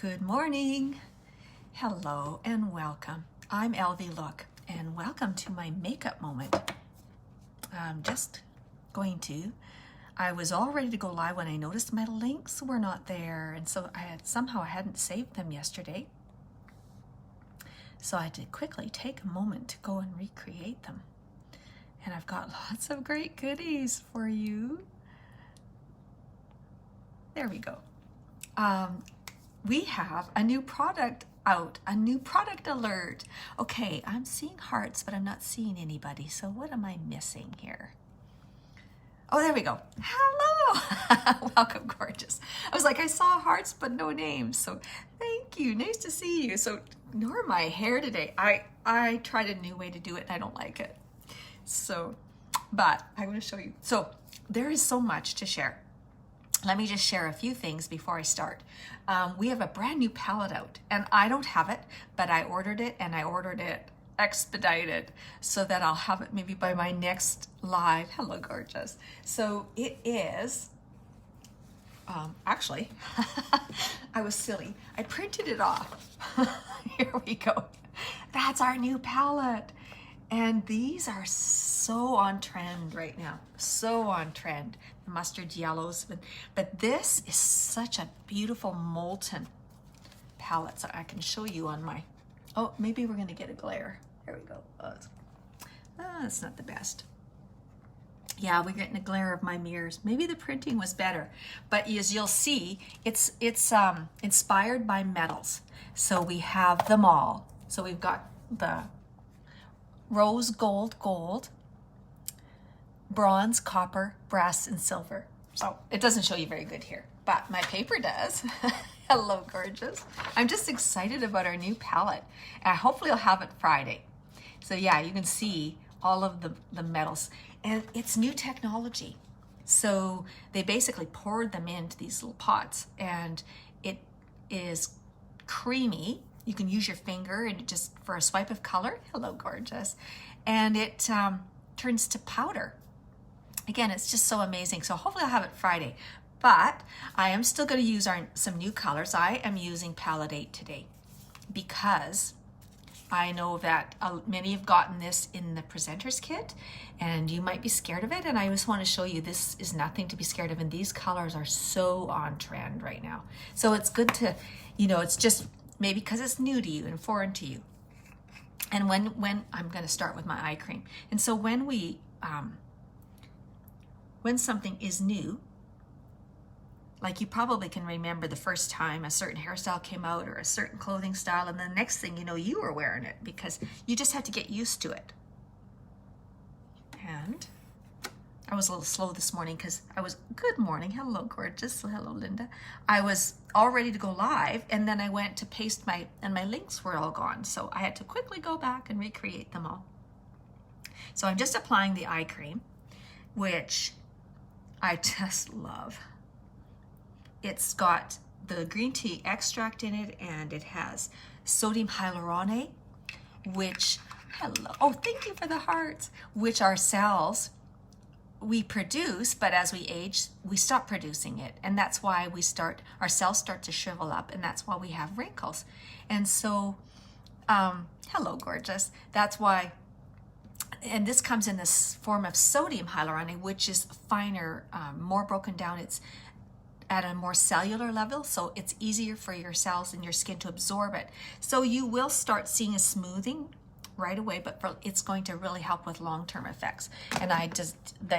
Good morning. Hello and welcome. I'm Elvie Look and welcome to my makeup moment. I was all ready to go live when I noticed my links were not there, and so I hadn't saved them yesterday. So I had to quickly take a moment to go and recreate them. And I've got lots of great goodies for you. There we go. We have a new product out, a new product alert. Okay, I'm seeing hearts, but I'm not seeing anybody. So what am I missing here? Oh, there we go. Hello. Welcome, gorgeous. I was like, I saw hearts, but no names. So thank you. Nice to see you. So ignore my hair today. I tried a new way to do it and I don't like it. So, but I'm going to show you. So there is so much to share. Let me just share a few things before I start. We have a brand new palette out, and I don't have it, but I ordered it, and I ordered it expedited so that I'll have it maybe by my next live. Hello, gorgeous. So it is, actually, I was silly. I printed it off. Here we go. That's our new palette. And these are so on trend right now, so on trend, the mustard yellows. But this is such a beautiful molten palette. So I can show you on my, oh, maybe we're gonna get a glare. There we go. It's not the best. Yeah, we're getting a glare of my mirrors. Maybe the printing was better, but as you'll see, it's inspired by metals. So we have them all. So we've got the rose gold, bronze, copper, brass, and silver. So it doesn't show you very good here, but my paper does. Hello, gorgeous. I'm just excited about our new palette. Hopefully I'll have it Friday. So yeah, you can see all of the metals, and it's new technology. So they basically poured them into these little pots, and it is creamy. You can use your finger and just for a swipe of color. Hello, gorgeous. And it turns to powder. Again, it's just so amazing. So hopefully I'll have it Friday. But I am still going to use some new colors. I am using Palette 8 today because I know that many have gotten this in the presenter's kit and you might be scared of it. And I just want to show you this is nothing to be scared of. And these colors are so on trend right now. So it's good to, it's just maybe because it's new to you and foreign to you. And when I'm going to start with my eye cream. And so when something is new, like you probably can remember the first time a certain hairstyle came out or a certain clothing style, and the next thing you know, you were wearing it because you just had to get used to it. And I was a little slow this morning because good morning, hello gorgeous, hello Linda. I was all ready to go live, and then I went to paste and my links were all gone. So I had to quickly go back and recreate them all. So I'm just applying the eye cream, which I just love. It's got the green tea extract in it, and it has sodium hyaluronate, which, thank you for the hearts, which our cells, we produce, but as we age, we stop producing it. And that's why our cells start to shrivel up, and that's why we have wrinkles. And so, hello, gorgeous. That's why, and this comes in this form of sodium hyaluronate, which is finer, more broken down. It's at a more cellular level, so it's easier for your cells and your skin to absorb it. So you will start seeing a smoothing right away, but it's going to really help with long-term effects. And I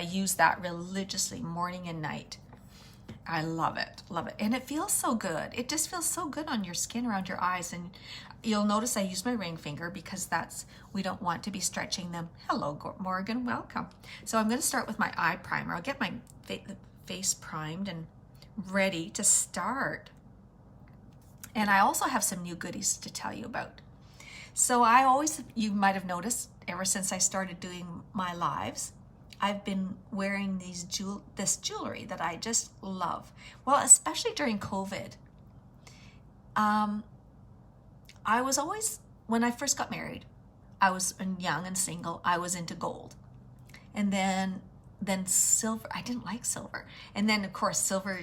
use that religiously morning and night. I love it, and it feels so good. It just feels so good on your skin, around your eyes. And you'll notice I use my ring finger because we don't want to be stretching them. Hello, Morgan, welcome. So I'm going to start with my eye primer. I'll get my face primed and ready to start. And I also have some new goodies to tell you about. So you might have noticed, ever since I started doing my lives, I've been wearing this jewelry that I just love. Well, especially during COVID. I was always, when I first got married, I was young and single, I was into gold. And then silver, I didn't like silver. And then of course silver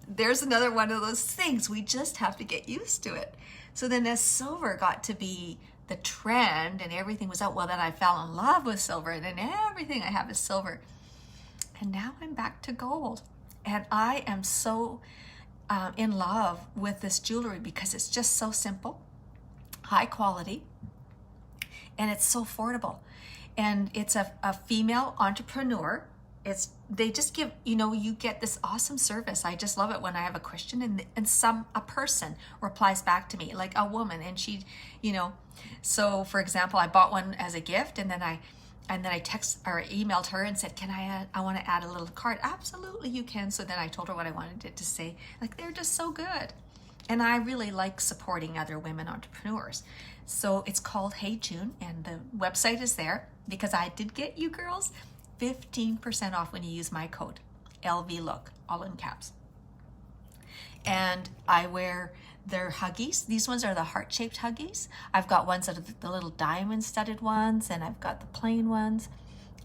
there's another one of those things. We just have to get used to it. So then as silver got to be the trend and everything was out, well, then I fell in love with silver, and then everything I have is silver. And now I'm back to gold. And I am so in love with this jewelry because it's just so simple, high quality, and it's so affordable. And it's a female entrepreneur. They just give, you get this awesome service. I just love it when I have a question and a person replies back to me, like a woman, and she, so for example, I bought one as a gift, and then I text or emailed her and said, I want to add a little card. Absolutely, you can. So then I told her what I wanted it to say. Like, they're just so good. And I really like supporting other women entrepreneurs. So it's called Hey June, and the website is there because I did get you girls 15% off when you use my code, Elvie Look, all in caps. And I wear their Huggies. These ones are the heart-shaped Huggies. I've got ones that are the little diamond-studded ones, and I've got the plain ones.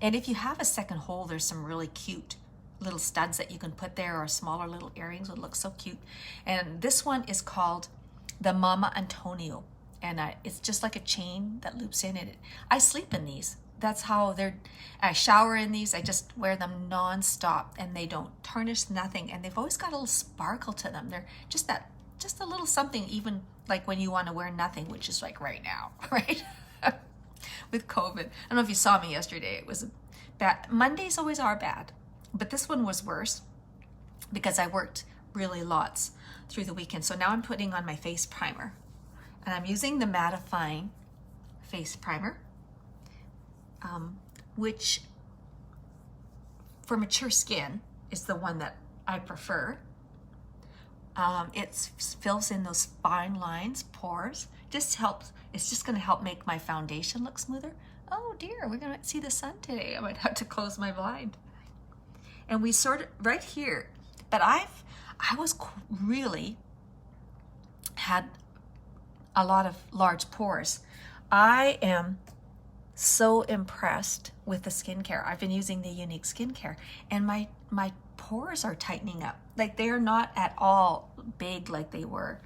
And if you have a second hole, there's some really cute little studs that you can put there, or smaller little earrings would look so cute. And this one is called the Mama Antonio, and it's just like a chain that loops in it. I sleep in these. That's how I shower in these. I just wear them non-stop, and they don't tarnish, nothing. And they've always got a little sparkle to them. They're just a little something, even like when you want to wear nothing, which is like right now, right? With COVID. I don't know if you saw me yesterday. It was bad. Mondays always are bad, but this one was worse because I worked really lots through the weekend. So now I'm putting on my face primer, and I'm using the mattifying face primer. Which for mature skin is the one that I prefer. It fills in those fine lines, pores, just helps. It's just going to help make my foundation look smoother. Oh dear, we're going to see the sun today. I might have to close my blind. And we sort of right here, but I was really had a lot of large pores. I am so impressed with the skincare. I've been using the Unique skincare, and my pores are tightening up. Like, they're not at all big like they were.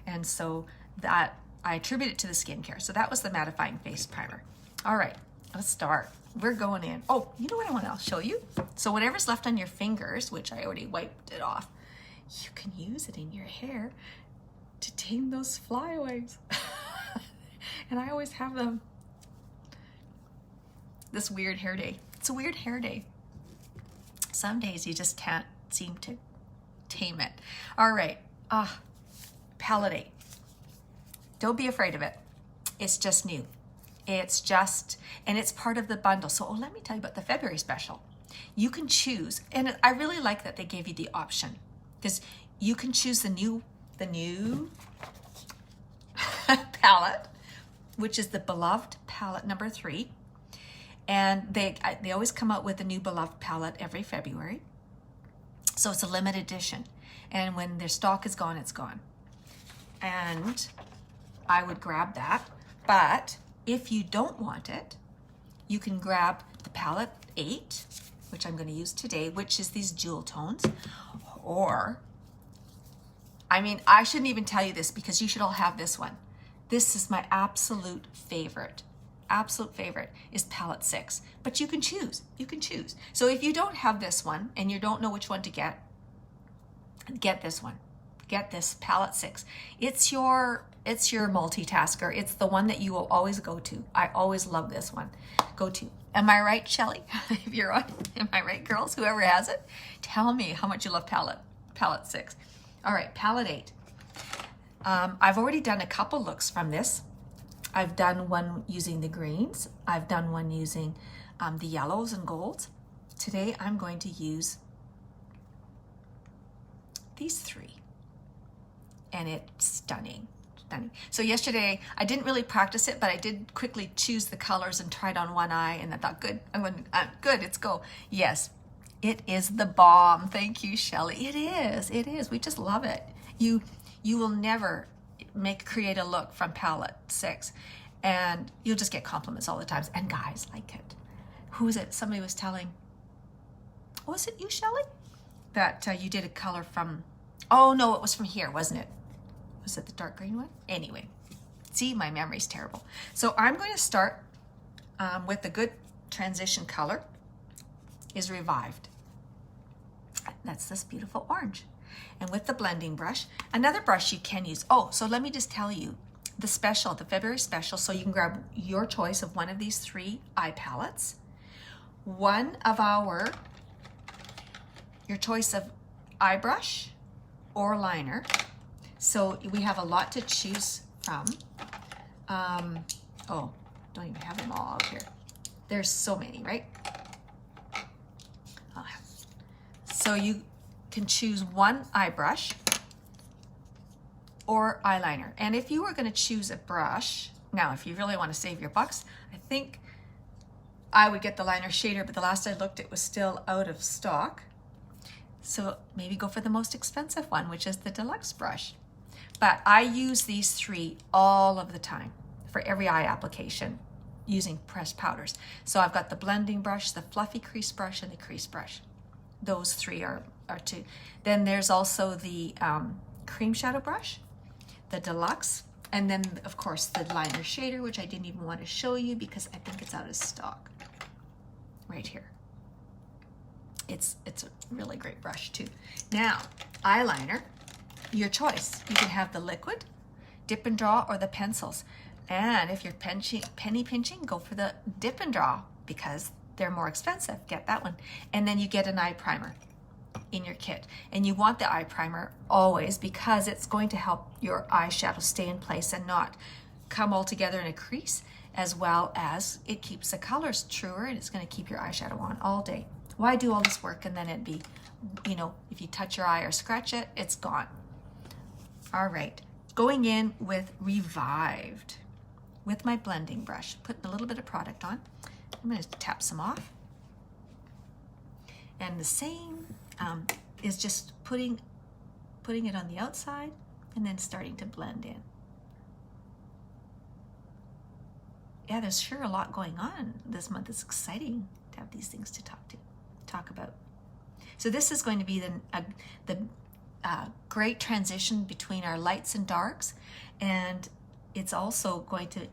And so that I attribute it to the skincare. So that was the mattifying face primer. All right, let's start. We're going in. Oh, you know what I want to show you? So whatever's left on your fingers, which I already wiped it off, you can use it in your hair to tame those flyaways. And I always have them. This weird hair day. It's a weird hair day. Some days you just can't seem to tame it. All right. Palette 8. Don't be afraid of it. It's just new. It's just, and it's part of the bundle. So let me tell you about the February special. You can choose, and I really like that they gave you the option, because you can choose the new palette, which is the Beloved palette number 3. And they always come out with a new Beloved palette every February. So it's a limited edition. And when their stock is gone, it's gone. And I would grab that. But if you don't want it, you can grab the palette 8, which I'm going to use today, which is these jewel tones. Or, I mean, I shouldn't even tell you this because you should all have this one. This is my absolute favorite. Absolute favorite is palette 6, but you can choose. So if you don't have this one and you don't know which one to get this one. Get this palette 6. It's your multitasker. It's the one that you will always go to. I always love this one. Go to. Am I right, Shelly? If you're on, am I right, girls? Whoever has it, tell me how much you love palette 6. All right, palette 8. I've already done a couple looks from this. I've done one using the greens. I've done one using the yellows and golds. Today I'm going to use these 3. And it's stunning. So yesterday I didn't really practice it, but I did quickly choose the colors and try it on one eye, and I thought, good, good, it's go. Yes, it is the bomb. Thank you, Shelly. It is. We just love it. You will never create a look from palette 6, and you'll just get compliments all the time, and guys like it. Who is it? Somebody was telling, was it you, Shelly, that you did a color from Oh no, it was from here, wasn't it? Was it the dark green one? Anyway, see, my memory's terrible. So I'm going to start with the good transition color is Revived. That's this beautiful orange. And with the blending brush, another brush you can use. Oh, so let me just tell you, the special, the February special, so you can grab your choice of one of these 3 eye palettes, one of your choice of eye brush or liner. So we have a lot to choose from. Oh, don't even have them all out here. There's so many, right? So you can choose one eye brush or eyeliner. And if you were going to choose a brush, now if you really want to save your bucks, I think I would get the liner shader, but the last I looked it was still out of stock. So maybe go for the most expensive one, which is the deluxe brush. But I use these 3 all of the time for every eye application using pressed powders. So I've got the blending brush, the fluffy crease brush, and the crease brush. Those 3 are 2. Then there's also the cream shadow brush, the deluxe, and then of course the liner shader, which I didn't even want to show you because I think it's out of stock. Right here. It's a really great brush too. Now, eyeliner, your choice. You can have the liquid, dip and draw, or the pencils. And if you're penny pinching, go for the dip and draw because they're more expensive. Get that one. And then you get an eye primer in your kit. And you want the eye primer always because it's going to help your eyeshadow stay in place and not come all together in a crease, as well as it keeps the colors truer and it's going to keep your eyeshadow on all day. Why do all this work and then it'd be, if you touch your eye or scratch it, it's gone. All right, going in with Revived with my blending brush, putting a little bit of product on. I'm going to tap some off. And the same is just putting it on the outside and then starting to blend in. Yeah, there's sure a lot going on this month. It's exciting to have these things to talk about. So this is going to be the great transition between our lights and darks, and it's also going to,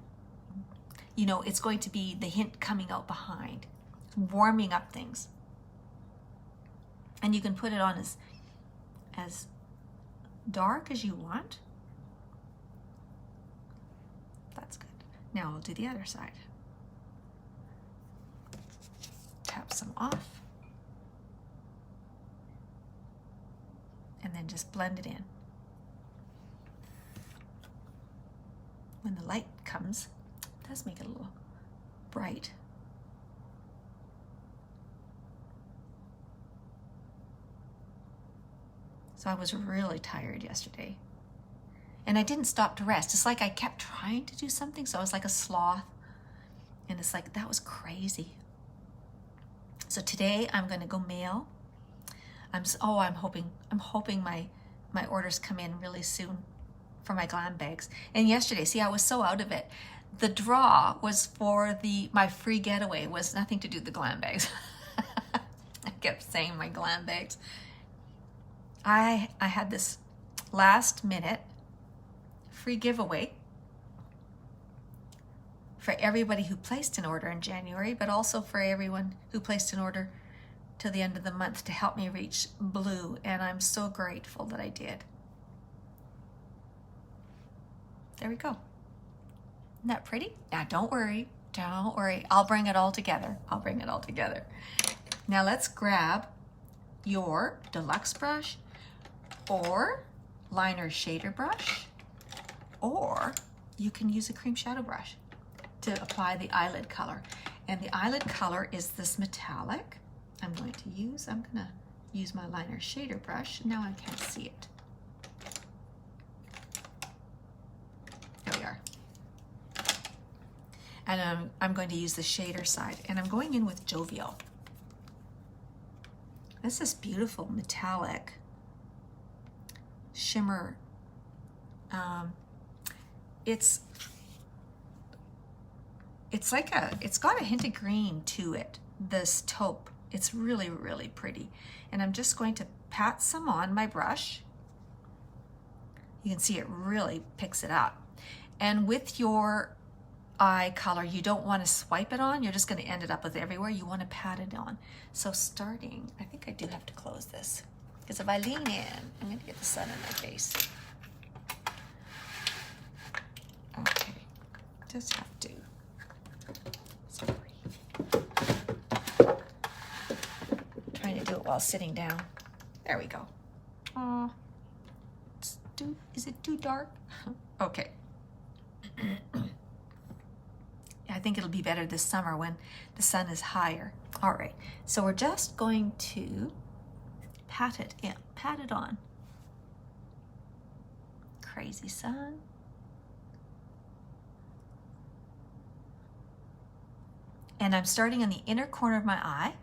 it's going to be the hint coming out behind, warming up things. And you can put it on as dark as you want. That's good. Now we'll do the other side. Tap some off. And then just blend it in. When the light comes, it does make it a little bright. So I was really tired yesterday. And I didn't stop to rest. It's like I kept trying to do something, so I was like a sloth. And it's like, that was crazy. So today I'm gonna go mail. I'm hoping my orders come in really soon for my glam bags. And yesterday, see, I was so out of it. The draw was for my free getaway, was nothing to do with the glam bags. I kept saying my glam bags. I had this last minute free giveaway for everybody who placed an order in January, but also for everyone who placed an order to the end of the month to help me reach blue, and I'm so grateful that I did. There we go. Isn't that pretty? Now don't worry, I'll bring it all together. Now let's grab your deluxe brush or liner shader brush, or you can use a cream shadow brush to apply the eyelid color. And the eyelid color is this metallic. I'm gonna use my liner shader brush. Now I can't see it. There we are. And I'm going to use the shader side, and I'm going in with Jovial. This is beautiful metallic shimmer. It's got a hint of green to it, this taupe. It's really, really pretty. And I'm just going to pat some on my brush You can see it really picks it up. And with your eye color, you don't want to swipe it on. You're just going to end it up with everywhere. You want to pat it on. So starting, I think I do have to close this, because if I lean in, I'm going to get the sun in my face. Okay, just have to. Sorry. Trying to do it while sitting down. There we go. Oh, is it too dark? Okay. I think it'll be better this summer when the sun is higher. All right, so we're just going to pat it in, pat it on. Crazy sun. And I'm starting on the inner corner of my eye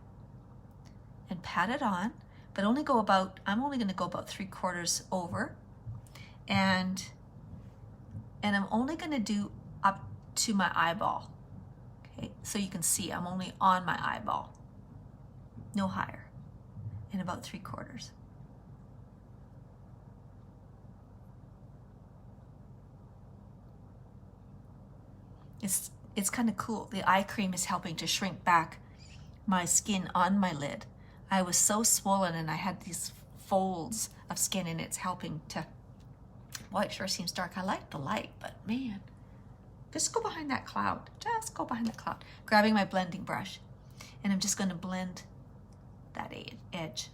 and pat it on, but I'm only going to go about 3/4 over. And I'm only going to do up to my eyeball. Okay, so you can see I'm only on my eyeball, no higher, and about 3/4. It's kind of cool. The eye cream is helping to shrink back my skin on my lid. I was so swollen and I had these folds of skin, and it's helping to, well, it sure seems dark. I like the light, but man, just go behind that cloud. Just go behind that cloud. Grabbing my blending brush, and I'm just going to blend that edge.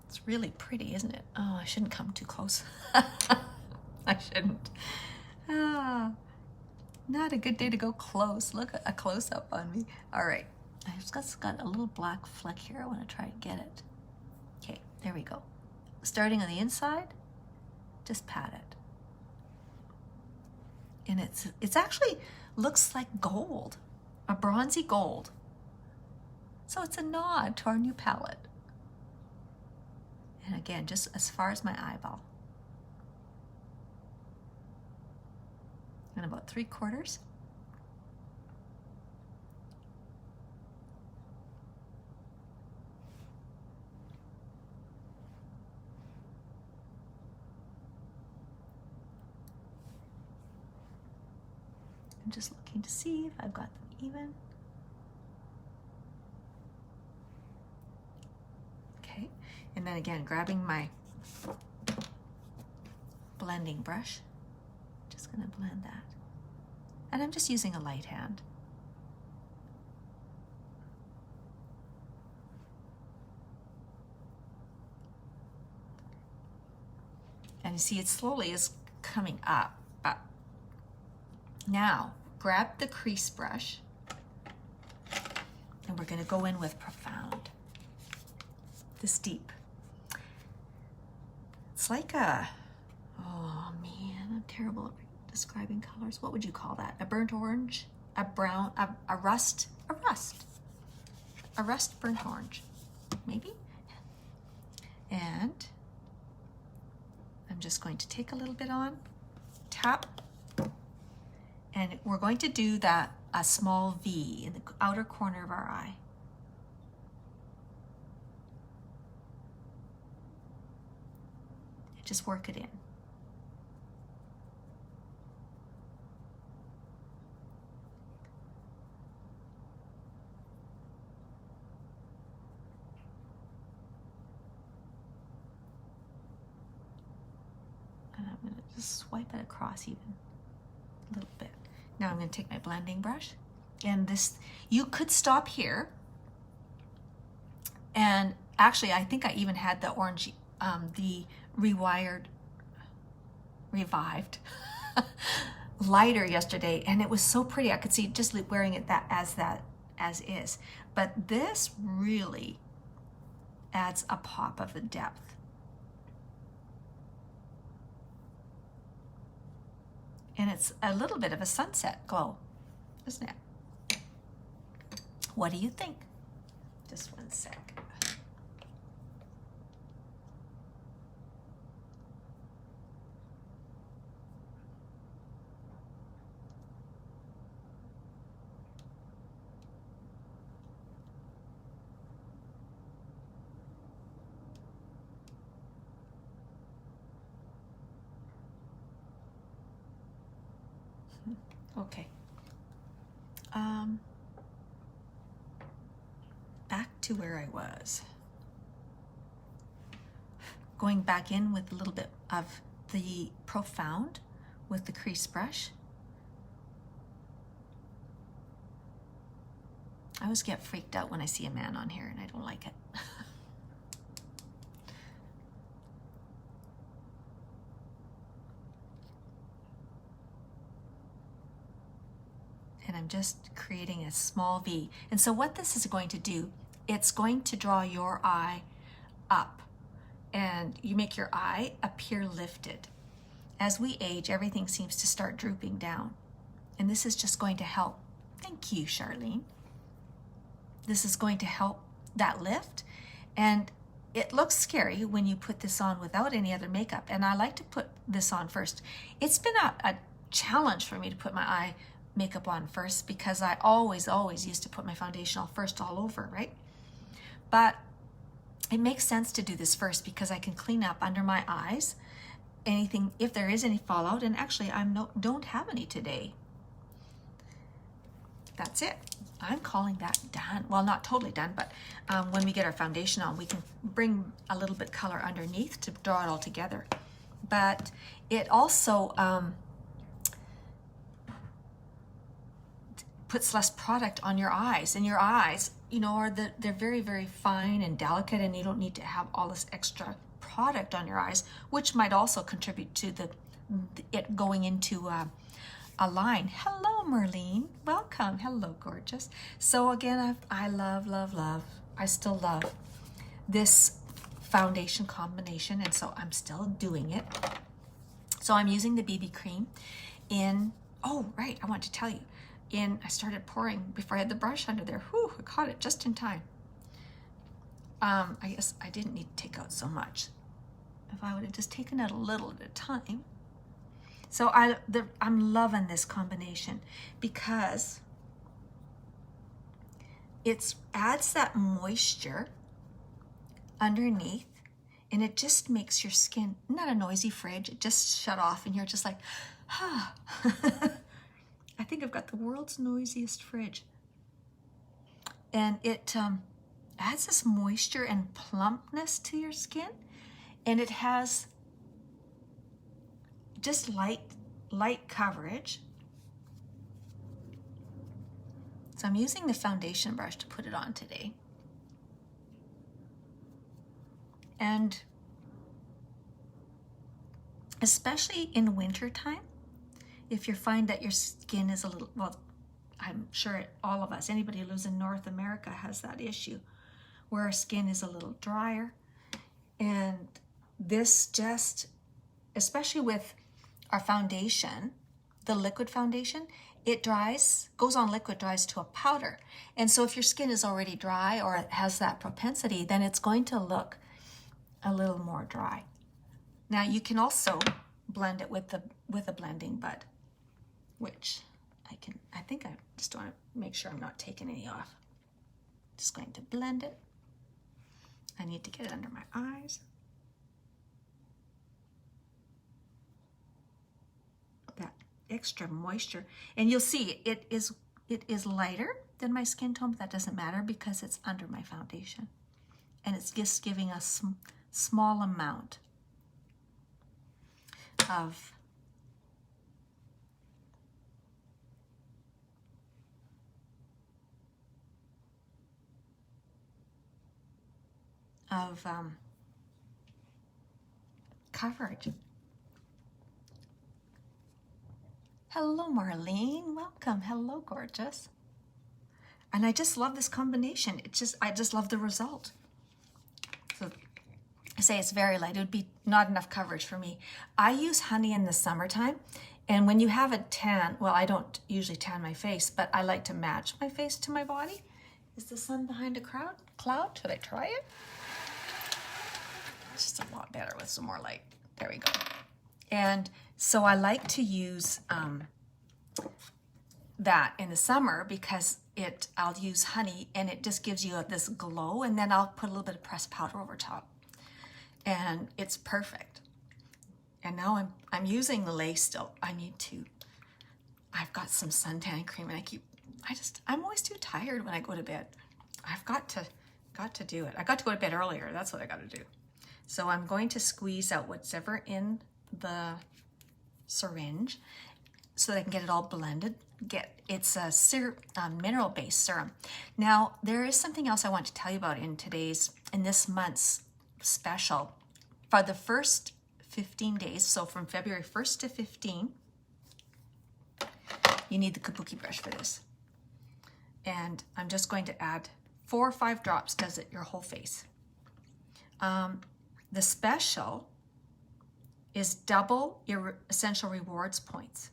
It's really pretty, isn't it? Oh, I shouldn't come too close. I shouldn't. Ah, not a good day to go close. Look at a close-up on me. All right, I've just got a little black fleck here. I want to try and get it. Okay, there we go. Starting on the inside, just pat it. And it's actually looks like gold, a bronzy gold. So it's a nod to our new palette. And again, just as far as my eyeball. And about 3/4. I'm just looking to see if I've got them even. Okay, and then again, grabbing my blending brush, just gonna blend that. And I'm just using a light hand. And you see it slowly is coming up. Now, grab the crease brush, and we're going to go in with Profound, this deep. It's like a, oh man, I'm terrible at describing colors. What would you call that? A burnt orange, a brown, a rust burnt orange, maybe? And I'm just going to take a little bit on, tap, and we're going to do that, a small V in the outer corner of our eye. Just work it in. And I'm going to just swipe it across even a little bit. Now I'm going to take my blending brush, and this, you could stop here, and actually I think I even had the orange, the revived lighter yesterday, and it was so pretty. I could see just wearing it as is, but this really adds a pop of the depth. And it's a little bit of a sunset glow, isn't it? What do you think? Just one sec. Okay. Back to where I was. Going back in with a little bit of the Profound with the crease brush. I always get freaked out when I see a man on here and I don't like it. And I'm just creating a small V. And so what this is going to do, it's going to draw your eye up and you make your eye appear lifted. As we age, everything seems to start drooping down. And this is just going to help. Thank you, Charlene. This is going to help that lift. And it looks scary when you put this on without any other makeup. And I like to put this on first. It's been a challenge for me to put my eye makeup on first because I always used to put my foundation on first all over, right? But it makes sense to do this first because I can clean up under my eyes anything, if there is any fallout, and actually I don't have any today. That's it. I'm calling that done. Well, not totally done, but when we get our foundation on, we can bring a little bit color underneath to draw it all together. But it also puts less product on your eyes, and your eyes, you know, they're very, very fine and delicate, and you don't need to have all this extra product on your eyes, which might also contribute to it going into a line. Hello, Merlene. Welcome. Hello, gorgeous. So again, I still love this foundation combination, and so I'm still doing it. So I'm using the BB cream in, oh, right, I want to tell you, I started pouring before I had the brush under there. Whew, I caught it just in time. I guess I didn't need to take out so much. If I would have just taken out a little at a time. So I'm loving this combination because it adds that moisture underneath, and it just makes your skin not a noisy fridge. It just shut off, and you're just like, ah. I think I've got the world's noisiest fridge. And it adds this moisture and plumpness to your skin, and it has just light coverage. So I'm using the foundation brush to put it on today. And especially in winter time, if you find that your skin is a little, well, I'm sure all of us, anybody who lives in North America has that issue where our skin is a little drier. And this just, especially with our foundation, the liquid foundation, it goes on liquid, dries to a powder. And so if your skin is already dry or it has that propensity, then it's going to look a little more dry. Now you can also blend it with a blending bud, which I think I just want to make sure I'm not taking any off. Just going to blend it. I need to get it under my eyes. That extra moisture. And you'll see it is lighter than my skin tone, but that doesn't matter because it's under my foundation. And it's just giving us small amount of coverage. Hello, Marlene. Welcome. Hello, gorgeous. And I just love this combination. I just love the result. So I say it's very light. It would be not enough coverage for me. I use honey in the summertime. And when you have a tan, well, I don't usually tan my face, but I like to match my face to my body. Is the sun behind a cloud? Should I try it? It's just a lot better with some more light. There we go. And so I like to use that in the summer because I'll use honey and it just gives you this glow, and then I'll put a little bit of pressed powder over top. And it's perfect. And now I'm using the lace still. I need to I've got some suntan cream, and I'm always too tired when I go to bed. I've got to do it. I got to go to bed earlier. That's what I got to do. So I'm going to squeeze out whatever in the syringe so that I can get it all blended. It's a mineral-based serum. Now, there is something else I want to tell you about in this month's special. For the first 15 days, so from February 1st to 15, you need the kabuki brush for this. And I'm just going to add 4 or 5 drops, does it your whole face. The special is double your Essential Rewards points.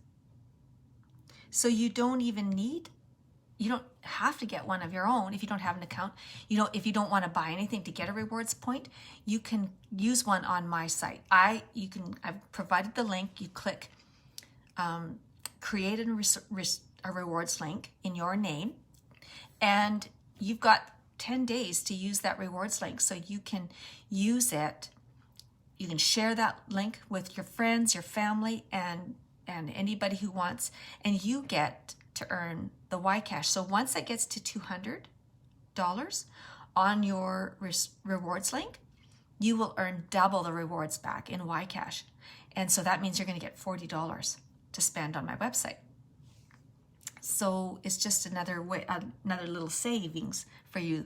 So you don't have to get one of your own if you don't have an account. If you don't want to buy anything to get a rewards point, you can use one on my site. I've provided the link. You click create a rewards link in your name, and you've got 10 days to use that rewards link. So you can use it. You can share that link with your friends, your family, and anybody who wants, and you get to earn the YCash. So once it gets to $200 on your rewards link, you will earn double the rewards back in YCash. And so that means you're going to get $40 to spend on my website. So it's just another little savings for you.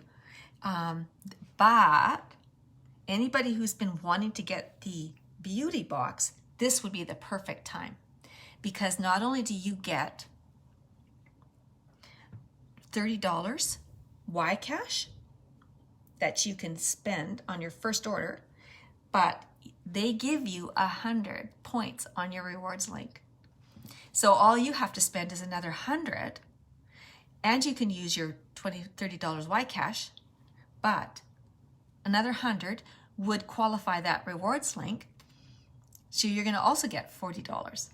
But anybody who's been wanting to get the beauty box, this would be the perfect time, because not only do you get $30 YCash that you can spend on your first order, but they give you 100 points on your rewards link. So all you have to spend is another 100, and you can use your $30 YCash, but another 100 would qualify that rewards link. So you're going to also get $40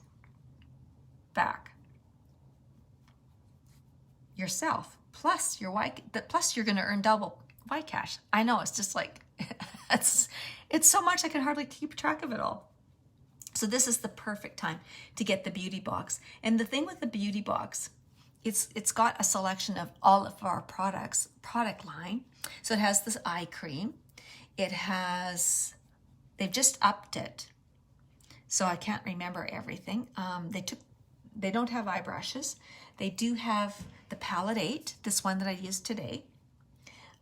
back yourself, plus you're going to earn double YCash. I know, it's just like it's so much I can hardly keep track of it all. So this is the perfect time to get the beauty box. And the thing with the beauty box, it's got a selection of all of our product line. So it has this eye cream. They've just upped it. So I can't remember everything. They don't have eye brushes. They do have the Palette 8, this one that I used today.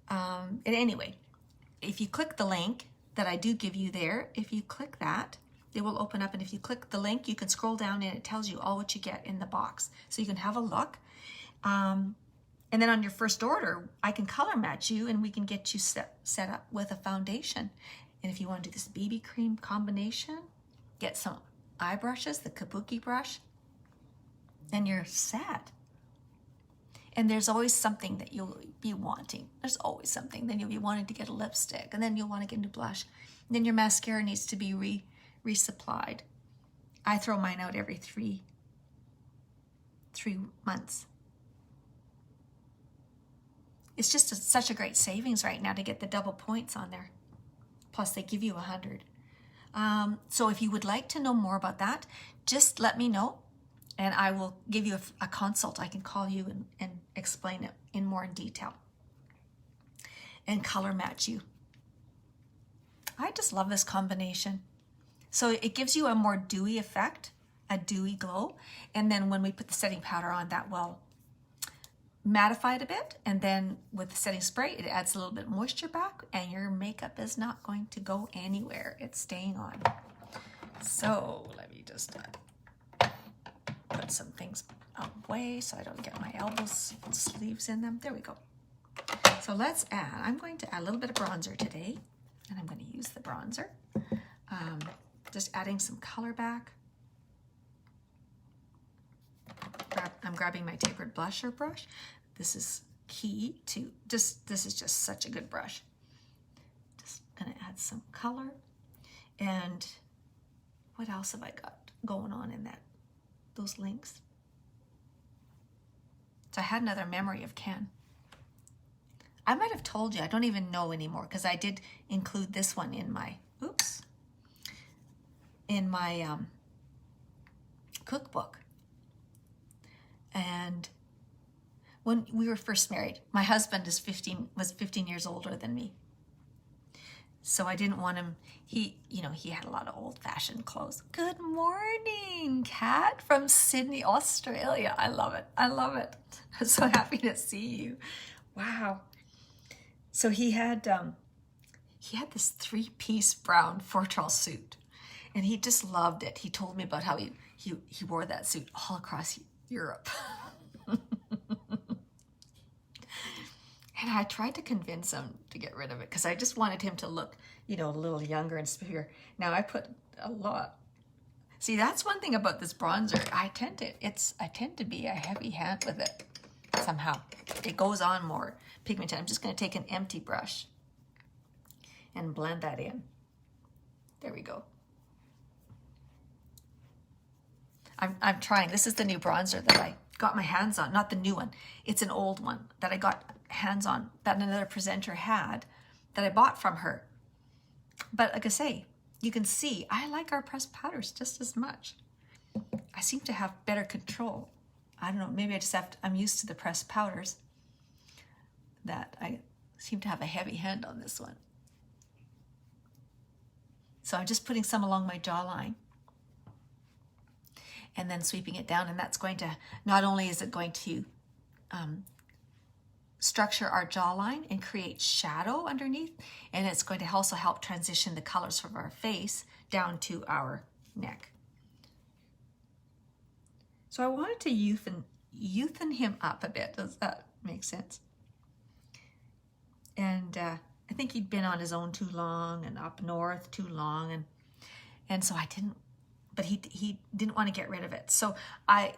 And anyway, if you click the link that I do give you there, if you click that, it will open up. And if you click the link, you can scroll down and it tells you all what you get in the box. So you can have a look. And then on your first order, I can color match you and we can get you set up with a foundation. And if you want to do this BB cream combination, get some eye brushes, the kabuki brush, then you're set. And there's always something that you'll be wanting. There's always something. Then you'll be wanting to get a lipstick, and then you'll want to get a new blush. And then your mascara needs to be resupplied. I throw mine out every three months. It's just such a great savings right now to get the double points on there. Plus they give you 100. So if you would like to know more about that, just let me know and I will give you a consult. I can call you and explain it in more detail and color match you. I just love this combination. So it gives you a more dewy effect, a dewy glow. And then when we put the setting powder on, that will mattify it a bit. And then with the setting spray, it adds a little bit of moisture back and your makeup is not going to go anywhere. It's staying on. So let me just put some things away so I don't get my sleeves in them. There we go. So I'm going to add a little bit of bronzer today, and I'm going to use the bronzer. Just adding some color back. I'm grabbing my tapered blusher brush. This is key to this is just such a good brush. Just going to add some color. And what else have I got going on in those links? So I had another memory of Ken. I might have told you, I don't even know anymore, because I did include this one in my, cookbook. And when we were first married, my husband was 15 years older than me. So I didn't want him, he had a lot of old-fashioned clothes. Good morning, Kat from Sydney, Australia. I love it. I love it. I'm so happy to see you. Wow. So he had this 3-piece brown Fortrall suit, and he just loved it. He told me about how he wore that suit all across Europe. And I tried to convince him to get rid of it because I just wanted him to look, a little younger and spiffier. Now I put a lot. See, that's one thing about this bronzer. I tend to be a heavy hand with it somehow. It goes on more pigmented. I'm just going to take an empty brush and blend that in. There we go. I'm trying. This is the new bronzer that I got my hands on. Not the new one. It's an old one that I got hands on that another presenter had that I bought from her. But like I say, you can see I like our pressed powders just as much. I seem to have better control. I don't know, maybe I'm used to the pressed powders, that I seem to have a heavy hand on this one. So I'm just putting some along my jawline and then sweeping it down, and that's going to, not only is it going to structure our jawline and create shadow underneath, and it's going to also help transition the colors from our face down to our neck. So I wanted to youthen him up a bit. Does that make sense? And I think he'd been on his own too long and up north too long, and so I didn't. But he didn't want to get rid of it. So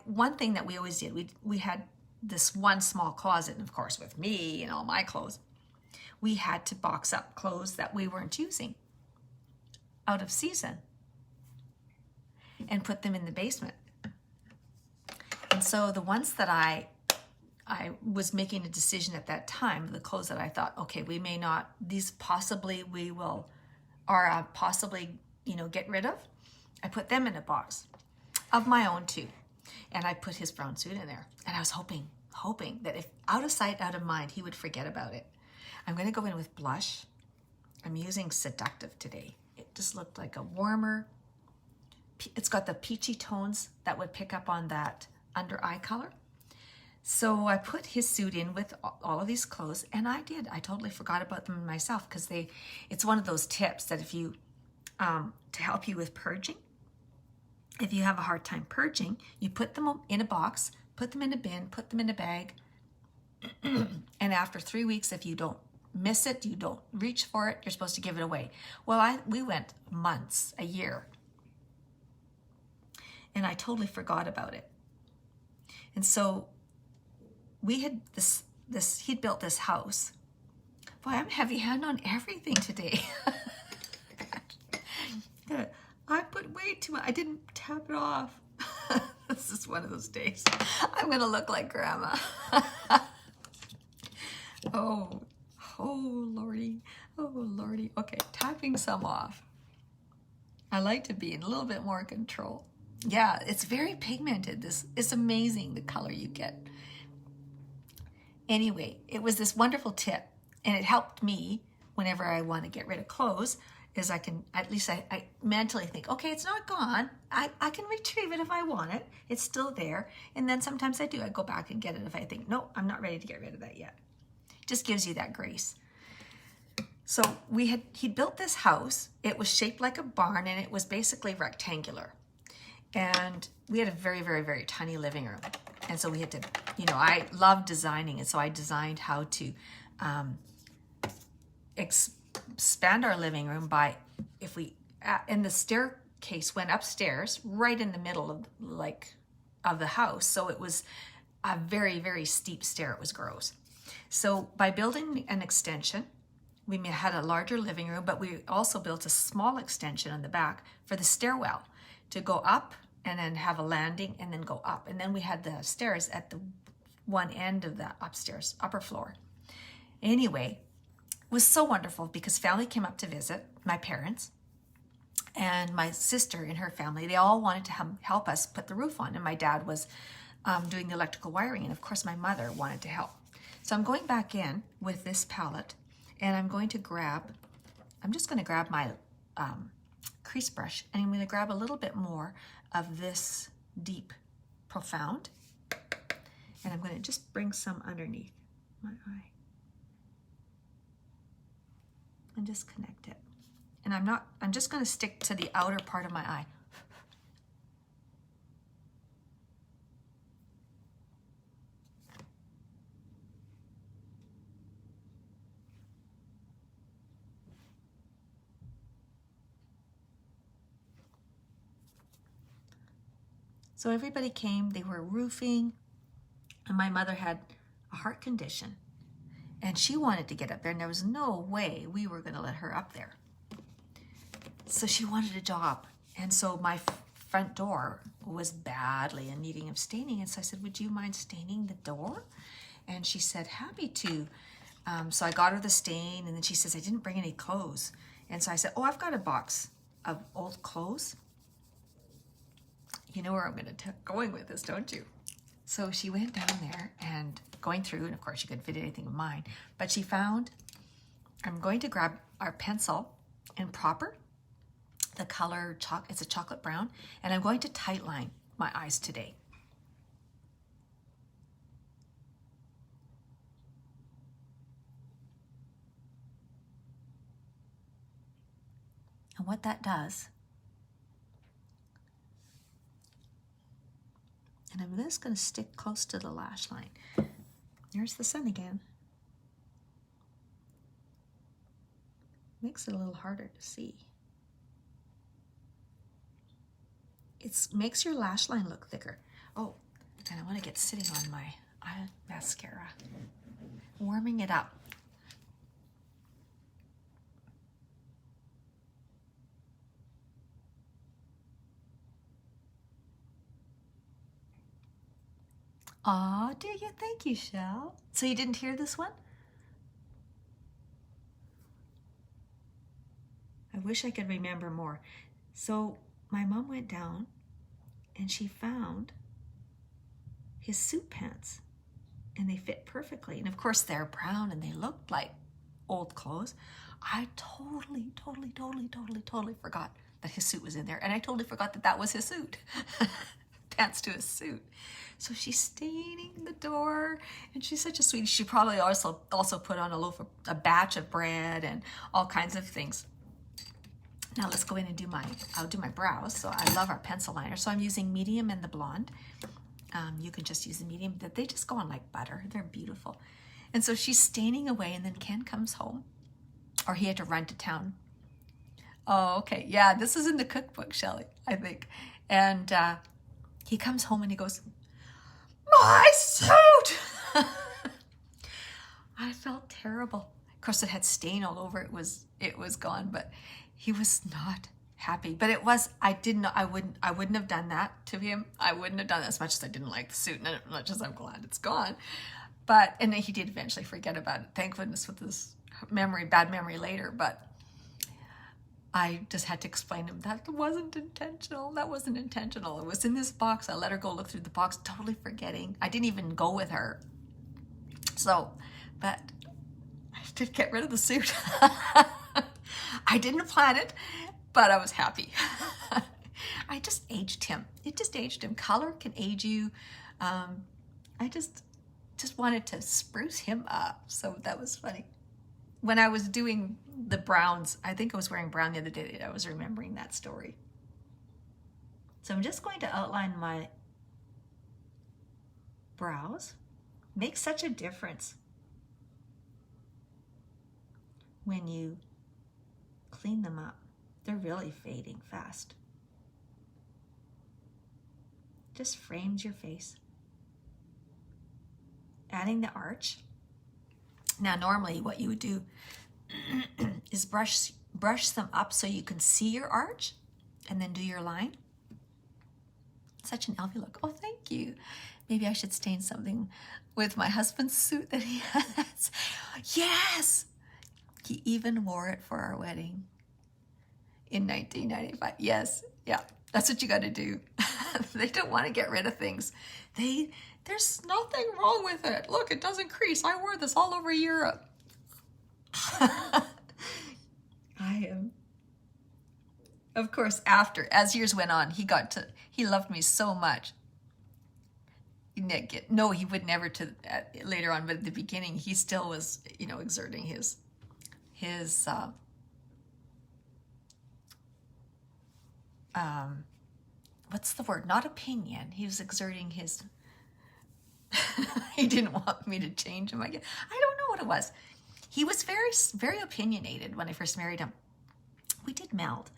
one thing that we always did, we had this one small closet, and of course with me and all my clothes, we had to box up clothes that we weren't using out of season and put them in the basement. And so the ones that I was making a decision at that time, the clothes that I thought, okay, we may not, these possibly we will, or possibly, get rid of, I put them in a box of my own too. And I put his brown suit in there. And I was hoping that if out of sight, out of mind, he would forget about it. I'm going to go in with blush. I'm using Seductive today. It just looked like a warmer, it's got the peachy tones that would pick up on that under eye color. So I put his suit in with all of these clothes, and I totally forgot about them myself, because it's one of those tips that if you, to help you with purging, if you have a hard time purging, you put them in a box, put them in a bin, put them in a bag, and after 3 weeks, if you don't miss it, you don't reach for it, you're supposed to give it away. Well, we went months, a year, and I totally forgot about it. And so we had he'd built this house. Boy, I'm heavy hand on everything today. I put way too much. I didn't tap it off. This is one of those days. I'm going to look like Grandma. Oh, Lordy. Oh, Lordy. Okay, tapping some off. I like to be in a little bit more control. Yeah, it's very pigmented. It's amazing the color you get. Anyway, it was this wonderful tip, and it helped me whenever I want to get rid of clothes, is I can, at least I mentally think, okay, it's not gone. I can retrieve it if I want it. It's still there. And then sometimes I do. I go back and get it if I think, no, I'm not ready to get rid of that yet. It just gives you that grace. So he built this house. It was shaped like a barn, and it was basically rectangular. And we had a very, very, very tiny living room. And so we had to, I love designing it. So I designed how to expand our living room by, if we, and the staircase went upstairs right in the middle of the house. So it was a very, very steep stair. It was gross. So by building an extension, we had a larger living room, but we also built a small extension on the back for the stairwell to go up and then have a landing and then go up. And then we had the stairs at the one end of the upstairs, upper floor. Anyway, it was so wonderful because family came up to visit, my parents and my sister and her family. They all wanted to help us put the roof on. And my dad was doing the electrical wiring. And of course, my mother wanted to help. So I'm going back in with this palette, and I'm just going to grab my crease brush, and I'm going to grab a little bit more of this deep profound, and I'm going to just bring some underneath my eye and just connect it. And I'm just going to stick to the outer part of my eye. So everybody came, they were roofing, and my mother had a heart condition, and she wanted to get up there, and there was no way we were going to let her up there. So she wanted a job, and so my front door was badly in needing of staining, and so I said, would you mind staining the door? And she said, happy to. So I got her the stain, and then she says, I didn't bring any clothes. And so I said, oh, I've got a box of old clothes. You know where I'm going with this, don't you? So she went down there and going through, and of course she couldn't fit anything of mine, but she found, I'm going to grab our pencil in Proper, the color, it's a chocolate brown, and I'm going to tightline my eyes today. And what that does, and I'm just going to stick close to the lash line. There's the sun again. Makes it a little harder to see. It makes your lash line look thicker. Oh, and I want to get sitting on my eye mascara. Warming it up. Aw, do you? Thank you, Shell. So you didn't hear this one? I wish I could remember more. So my mom went down and she found his suit pants, and they fit perfectly. And of course they're brown and they looked like old clothes. I totally forgot that his suit was in there. And I totally forgot that that was his suit. Pants to his suit. So she's staining the door, and she's such a sweetie. She probably also put on a batch of bread and all kinds of things. Now let's go in and I'll do my brows. So I love our pencil liner. So I'm using medium and the blonde. You can just use the medium. They just go on like butter. They're beautiful. And so she's staining away, and then Ken comes home, or he had to run to town. Oh, okay. Yeah, this is in the cookbook, Shelley, I think. And he comes home and he goes, my suit! I felt terrible. Of course, it had stain all over. It was gone, but he was not happy. But it was, I wouldn't have done that to him. I wouldn't have done that, as much as I didn't like the suit, and as much as I'm glad it's gone. And then he did eventually forget about it. Thank goodness, with this bad memory later. But I just had to explain to him that wasn't intentional. That wasn't intentional. It was in this box. I let her go look through the box, totally forgetting. I didn't even go with her. So, but I did get rid of the suit. I didn't plan it, but I was happy. I just aged him. It just aged him. Color can age you. I just wanted to spruce him up. So that was funny. When I was doing the browns, I think I was wearing brown the other day, I was remembering that story. So I'm just going to outline my brows. Makes such a difference when you clean them up. They're really fading fast. Just frames your face. Adding the arch. Now, normally what you would do is brush them up so you can see your arch, and then do your line. Such an Elvie look. Oh, thank you. Maybe I should stain something with my husband's suit that he has. Yes! He even wore it for our wedding in 1995. Yes, yeah, that's what you got to do. They don't want to get rid of things. There's nothing wrong with it. Look, it doesn't crease. I wore this all over Europe. Of course, as years went on, he loved me so much. No, he would never later on, but at the beginning, he still was, exerting his what's the word? Not opinion. He was exerting his, he didn't want me to change him. I don't know what it was. He was very, very opinionated when I first married him. We did meld.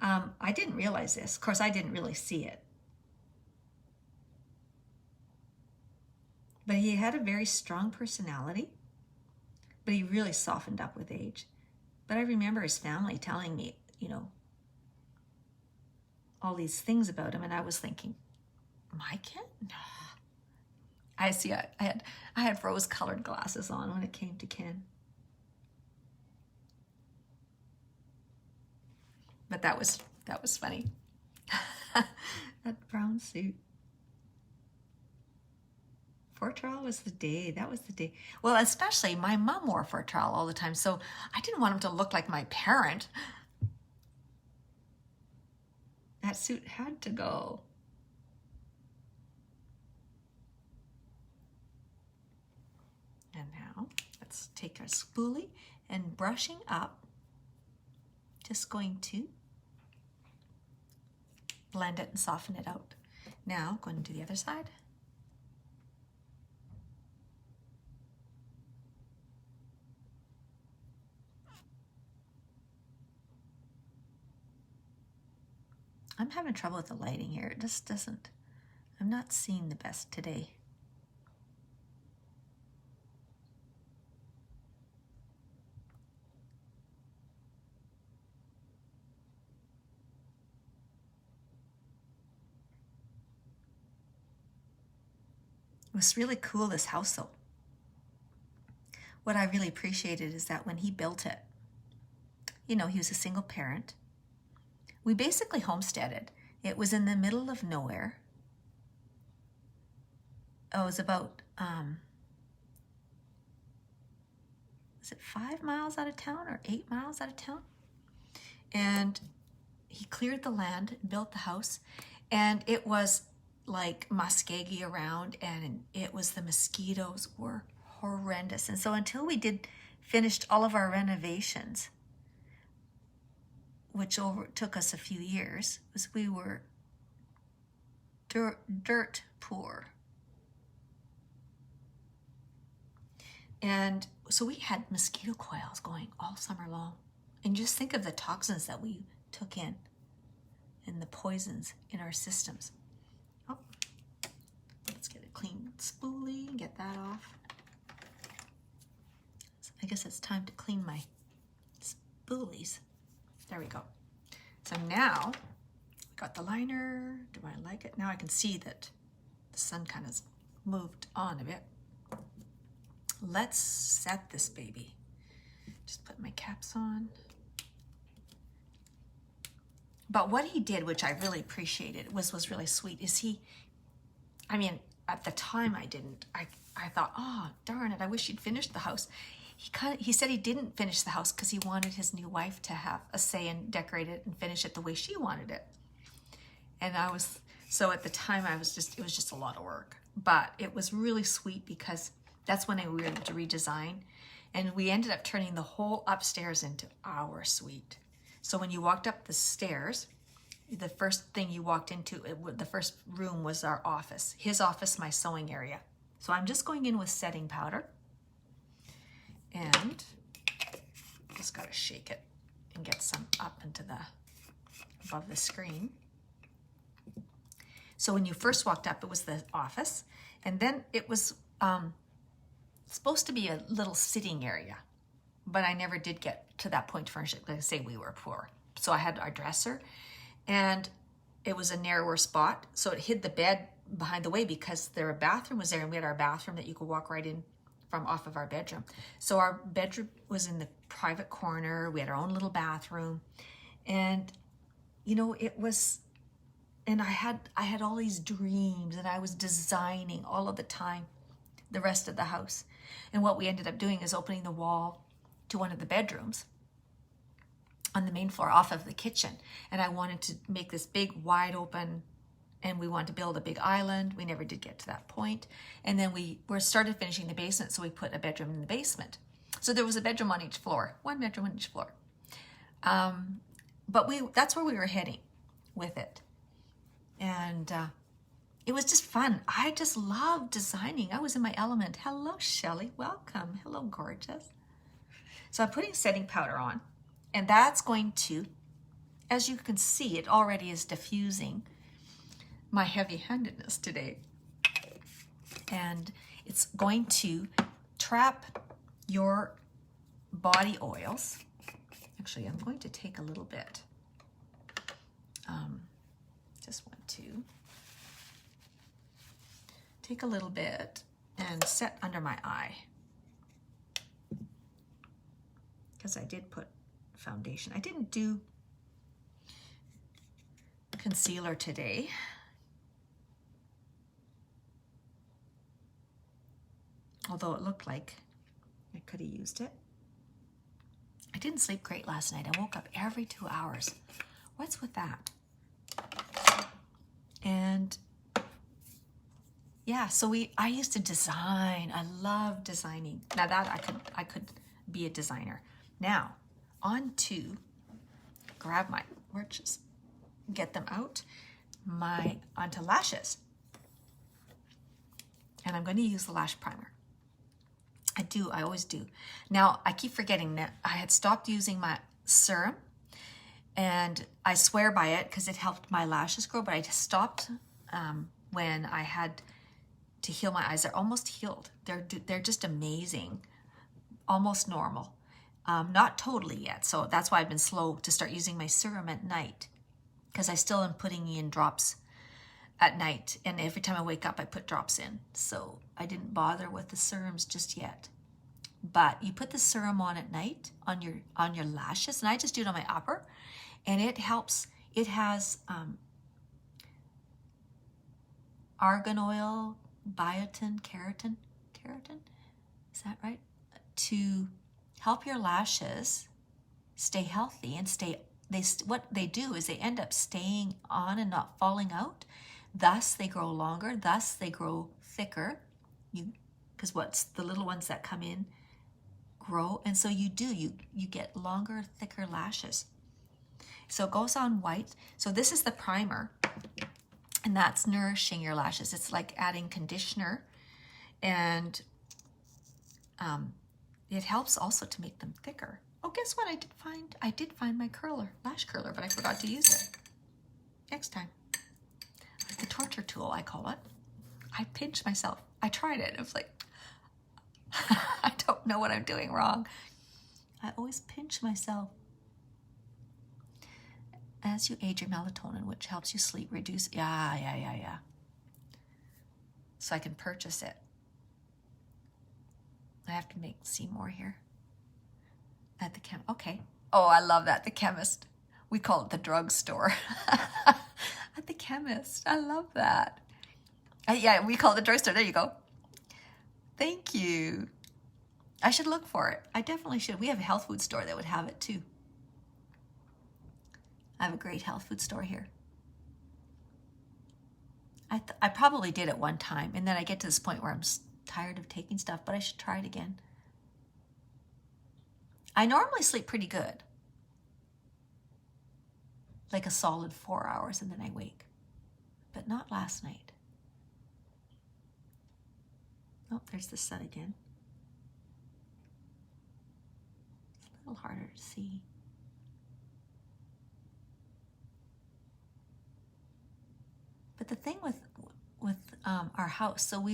I didn't realize this. Of course, I didn't really see it. But he had a very strong personality, but he really softened up with age. But I remember his family telling me, all these things about him, and I was thinking, my kid? I had rose-colored glasses on when it came to Ken. But that was funny. That brown suit. Fur trowel was the day. That was the day. Well, especially my mom wore fur trowel all the time, so I didn't want him to look like my parent. That suit had to go. And now let's take our spoolie and brushing up. Just going to blend it and soften it out. Now going to the other side. I'm having trouble with the lighting here. It just doesn't, I'm not seeing the best today. It was really cool, this house though. What I really appreciated is that when he built it, he was a single parent. We basically homesteaded. It was in the middle of nowhere. It was about, was it 5 miles out of town or 8 miles out of town? And he cleared the land, built the house, and it was like muskegee around, and the mosquitoes were horrendous. And so until we finished all of our renovations, which took us a few years, we were dirt poor. And so we had mosquito coils going all summer long. And just think of the toxins that we took in and the poisons in our systems. Oh, let's get a clean spoolie and get that off. So I guess it's time to clean my spoolies. There we go. So now we got the liner. Do I like it? Now I can see that the sun kind of moved on a bit. Let's set this baby. Just put my caps on. But what he did, which I really appreciated, was really sweet, is at the time I didn't. I thought, oh, darn it, I wish he'd finished the house. He said he didn't finish the house because he wanted his new wife to have a say and decorate it and finish it the way she wanted it. And so at the time it was just a lot of work. But it was really sweet because that's when we were able to redesign. And we ended up turning the whole upstairs into our suite. So when you walked up the stairs, the first thing you walked into, the first room was our office. His office, my sewing area. So I'm just going in with setting powder. And just gotta shake it and get some up above the screen. So when you first walked up, it was the office. And then it was supposed to be a little sitting area. But I never did get to that point to furnish it. Like I say, we were poor. So I had our dresser, and it was a narrower spot. So it hid the bed behind the way because their bathroom was there, and we had our bathroom that you could walk right in from off of our bedroom. So our bedroom was in the private corner. We had our own little bathroom. And, it was and I had all these dreams, and I was designing all of the time the rest of the house. And what we ended up doing is opening the wall to one of the bedrooms on the main floor off of the kitchen. And I wanted to make this big wide open, and we wanted to build a big island. We never did get to that point. And then we started finishing the basement, so we put a bedroom in the basement. So there was a bedroom on each floor, one bedroom on each floor. But that's where we were heading with it. And it was just fun. I just loved designing. I was in my element. Hello, Shelley. Welcome. Hello, gorgeous. So I'm putting setting powder on, and that's going to, as you can see, it already is diffusing my heavy-handedness today. And it's going to trap your body oils. Actually, I'm going to take a little bit. Just want to take a little bit and set under my eye, because I did put foundation. I didn't do concealer today. Although it looked like I could have used it. I didn't sleep great last night. I woke up every 2 hours. What's with that? And yeah, so I used to design. I love designing. Now that I could be a designer. Now, onto grab my just get them out. Onto lashes. And I'm going to use the lash primer. I always do. Now, I keep forgetting that I had stopped using my serum, and I swear by it because it helped my lashes grow, but I just stopped when I had to heal my eyes. They're almost healed. They're just amazing, almost normal. Not totally yet, so that's why I've been slow to start using my serum at night, because I still am putting in drops at night, and every time I wake up I put drops in, so I didn't bother with the serums just yet. But you put the serum on at night on your lashes, and I just do it on my upper, and it helps. It has argan oil, biotin, keratin, is that right? To help your lashes stay healthy and what they do is they end up staying on and not falling out. Thus, they grow longer. Thus, they grow thicker. Because the little ones that come in grow, and so you get longer, thicker lashes. So it goes on white. So this is the primer, and that's nourishing your lashes. It's like adding conditioner, and it helps also to make them thicker. Oh, guess what? I did find my lash curler, but I forgot to use it. Next time. The torture tool, I call it. I pinch myself. I tried it. I was like, I don't know what I'm doing wrong. I always pinch myself. As you age, your melatonin, which helps you sleep, reduce. Yeah. So I can purchase it. I have to see more here. At the okay. Oh, I love that. The chemist. We call it the drugstore. At the chemist. I love that. Yeah, we call it the drugstore. There you go. Thank you. I should look for it. I definitely should. We have a health food store that would have it too. I have a great health food store here. I probably did it one time, and then I get to this point where I'm tired of taking stuff, but I should try it again. I normally sleep pretty good. Like a solid 4 hours, and then I wake. But not last night. Oh, there's the sun again. It's a little harder to see. But the thing with our house, so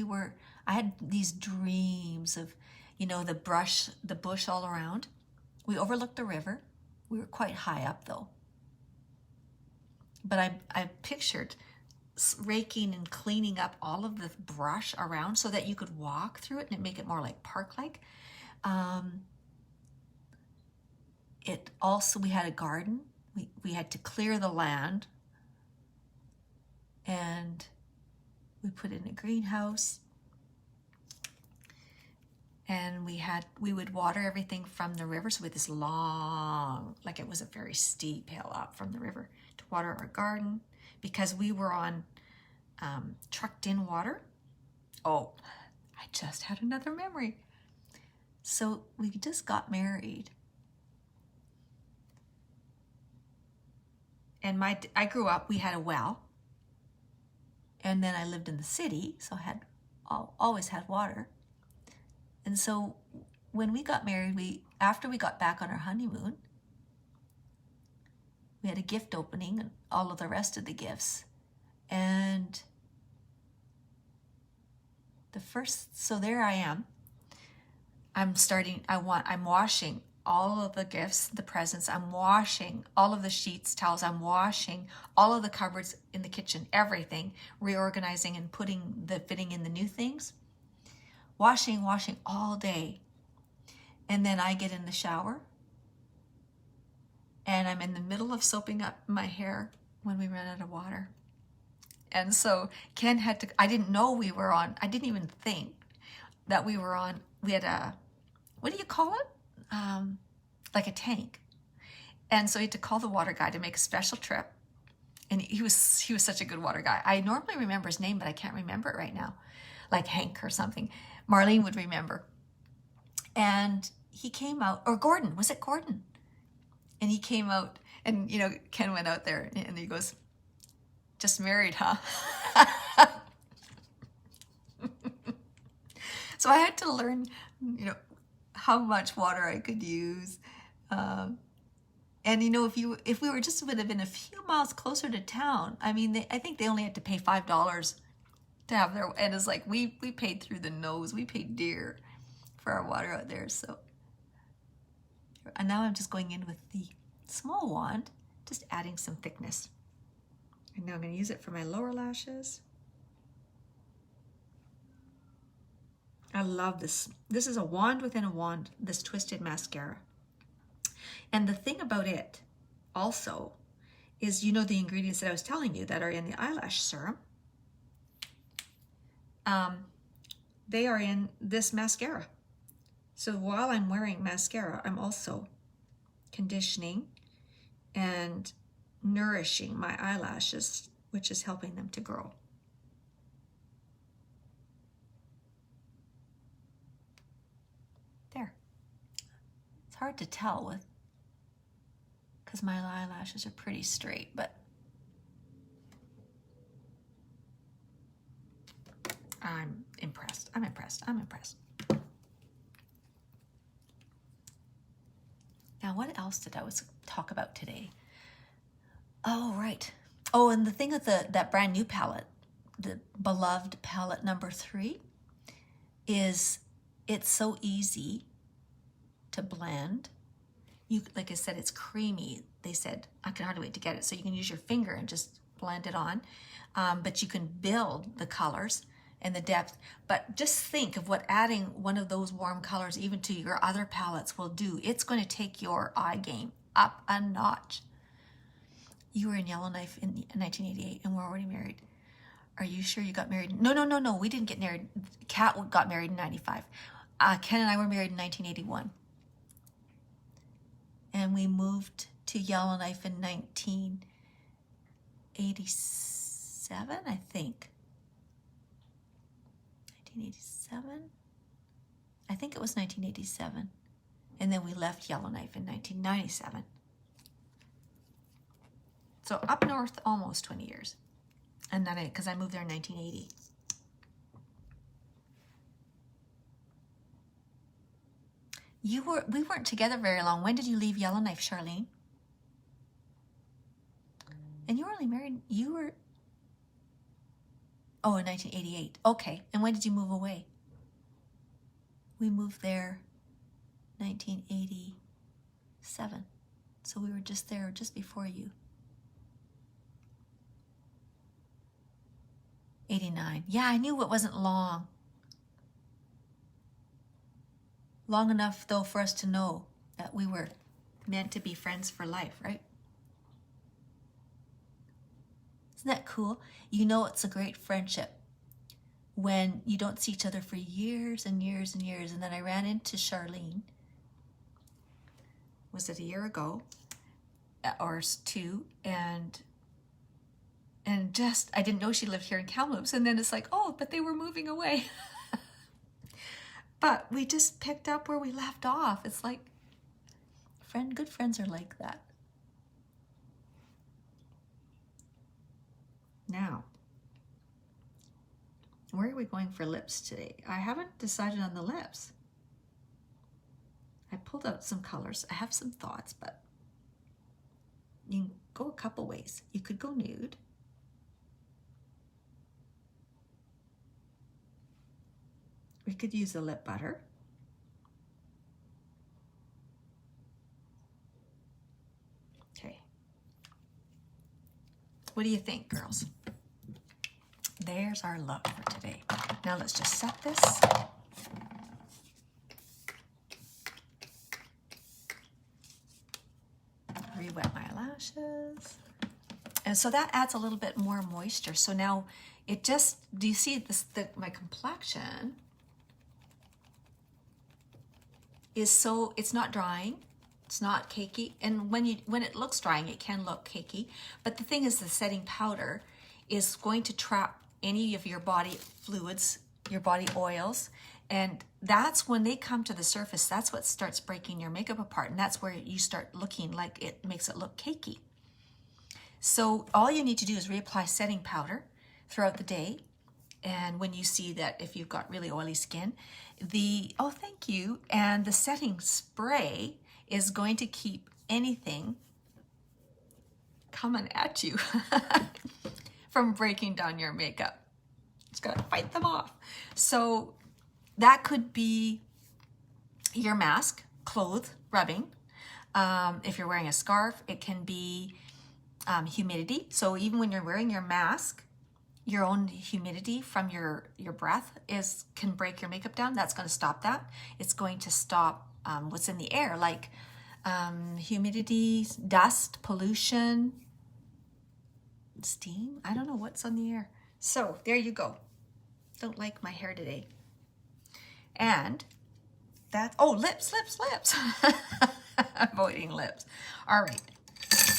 I had these dreams of, the bush all around. We overlooked the river. We were quite high up though. But I pictured raking and cleaning up all of the brush around so that you could walk through it and make it more like park-like. We had a garden. We had to clear the land and we put it in a greenhouse. And we would water everything from the river. So we had this long, like it was a very steep hill up from the river to water our garden, because we were on trucked in water. Oh, I just had another memory. So we just got married. And I grew up, we had a well. And then I lived in the city, so I always had water. And so when we got married, after we got back on our honeymoon, we had a gift opening and all of the rest of the gifts. And so there I am. I'm washing all of the gifts, the presents. I'm washing all of the sheets, towels. I'm washing all of the cupboards in the kitchen, everything, reorganizing and fitting in the new things. Washing all day. And then I get in the shower and I'm in the middle of soaping up my hair when we ran out of water. And so Ken I didn't know we were on, I didn't even think that we were on, we had what do you call it? Like a tank. And so he had to call the water guy to make a special trip. And he was such a good water guy. I normally remember his name, but I can't remember it right now. Like Hank or something. Marlene would remember. And he came out, or Gordon, was it Gordon? And he came out, and Ken went out there and he goes, "Just married, huh?" So I had to learn, how much water I could use. And if we would have been a few miles closer to town, I mean, I think they only had to pay $5 to have their, and it's like we paid through the nose. We paid dear for our water out there. So, and now I'm just going in with the small wand, just adding some thickness. And now I'm going to use it for my lower lashes. I love this. This is a wand within a wand, this twisted mascara. And the thing about it also is, the ingredients that I was telling you that are in the eyelash serum, they are in this mascara. So while I'm wearing mascara, I'm also conditioning and nourishing my eyelashes, which is helping them to grow. There. It's hard to tell because my eyelashes are pretty straight, but I'm impressed. I'm impressed. Now, what else did I talk about today? Oh, right. Oh, and the thing with that brand new palette, the beloved palette number 3, is it's so easy to blend. Like I said, it's creamy. They said, I can hardly wait to get it. So you can use your finger and just blend it on. But you can build the colors and the depth. But just think of what adding one of those warm colors even to your other palettes will do. It's going to take your eye game up a notch. You were in Yellowknife in 1988 and we're already married. Are you sure you got married? No. We didn't get married. Kat got married in 95. Ken and I were married in 1981. And we moved to Yellowknife in 1987, I think. 1987? I think it was 1987. And then we left Yellowknife in 1997. So up north, almost 20 years. And then because I moved there in 1980. We weren't together very long. When did you leave Yellowknife, Charlene? And you were only married, in 1988. Okay, and when did you move away? We moved there 1987. So we were just there just before you. 89. Yeah, I knew it wasn't long. Long enough, though, for us to know that we were meant to be friends for life, right? Isn't that cool? You know it's a great friendship when you don't see each other for years and years and years. And then I ran into Charlene, was it a year ago or two, and just, I didn't know she lived here in Kamloops. And then it's like, oh, but they were moving away. But we just picked up where we left off. It's like, good friends are like that. Now, where are we going for lips today? I haven't decided on the lips. I pulled out some colors. I have some thoughts, but you can go a couple ways. You could go nude. We could use a lip butter. Okay. What do you think, girls? There's our look for today. Now let's just set this. Re-wet my lashes. And so that adds a little bit more moisture. So now it just, do you see this, my complexion is so, it's not drying, it's not cakey. And when it looks drying, it can look cakey. But the thing is, the setting powder is going to trap any of your body fluids, your body oils. And that's when they come to the surface, that's what starts breaking your makeup apart. And that's where you start looking like it makes it look cakey. So all you need to do is reapply setting powder throughout the day. And when you see that, if you've got really oily skin, oh, thank you. And the setting spray is going to keep anything coming at you from breaking down your makeup. It's got to fight them off. So that could be your mask, cloth rubbing. If you're wearing a scarf, it can be humidity. So even when you're wearing your mask, your own humidity from your breath can break your makeup down. That's going to stop that. It's going to stop what's in the air, like humidity, dust, pollution, steam. I don't know what's on the air. So there you go. Don't like my hair today. And that, oh, lips. Avoiding lips. All right.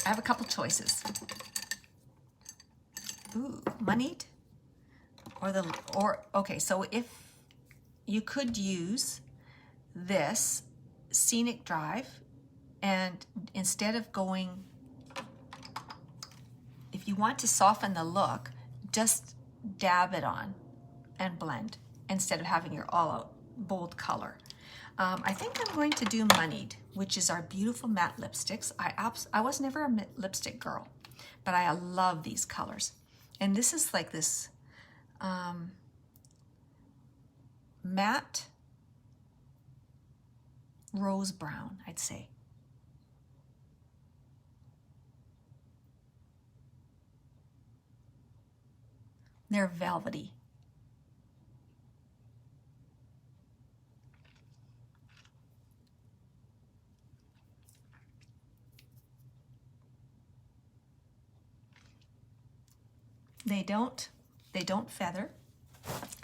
I have a couple choices. Ooh, moneyed okay, so if you could use this Scenic Drive, and instead of going, if you want to soften the look, just dab it on and blend instead of having your all out bold color. I think I'm going to do Moneyed, which is our beautiful matte lipsticks. I was never a lipstick girl, but I love these colors. And this is like this matte rose brown, I'd say. They're velvety. They don't feather,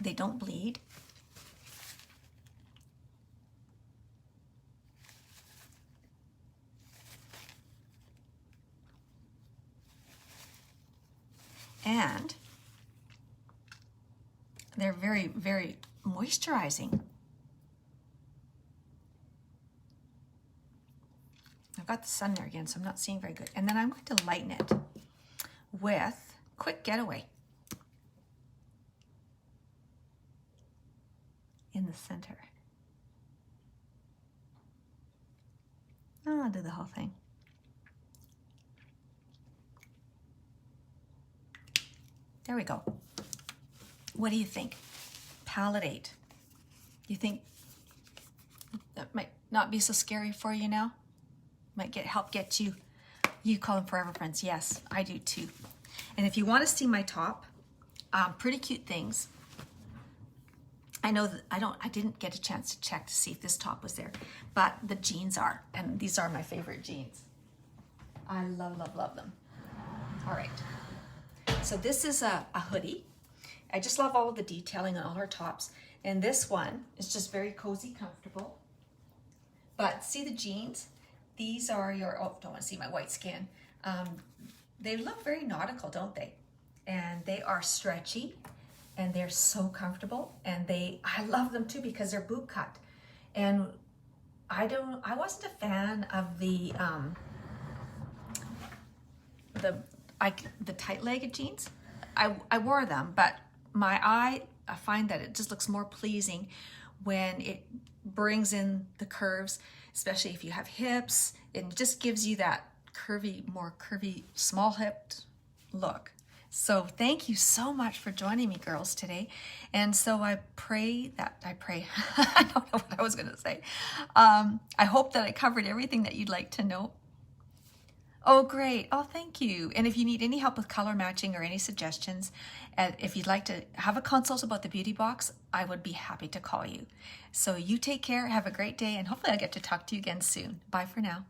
they don't bleed. And they're very, very moisturizing. I've got the sun there again, so I'm not seeing very good. And then I'm going to lighten it with Quick Getaway in the center. I'll do the whole thing. There we go. What do you think? Paletate. You think that might not be so scary for you now? Might help get you. You call them forever friends. Yes, I do too. And if you want to see my top, pretty cute things. I know that I didn't get a chance to check to see if this top was there, but the jeans are, and these are my favorite jeans. I love, love, love them. All right. So this is a hoodie. I just love all of the detailing on all her tops. And this one is just very cozy, comfortable. But see the jeans? These are your, oh, don't want to see my white skin. They look very nautical, don't they? And they are stretchy and they're so comfortable. And I love them too because they're boot cut. And I wasn't a fan of the tight-legged jeans. I wore them, but I find that it just looks more pleasing when it brings in the curves, especially if you have hips. It just gives you that more curvy, small-hipped look. So thank you so much for joining me, girls, today. And so I pray, I don't know what I was going to say. I hope that I covered everything that you'd like to know. Oh, great. Oh, thank you. And if you need any help with color matching or any suggestions, if you'd like to have a consult about the beauty box, I would be happy to call you. So you take care, have a great day, and hopefully I'll get to talk to you again soon. Bye for now.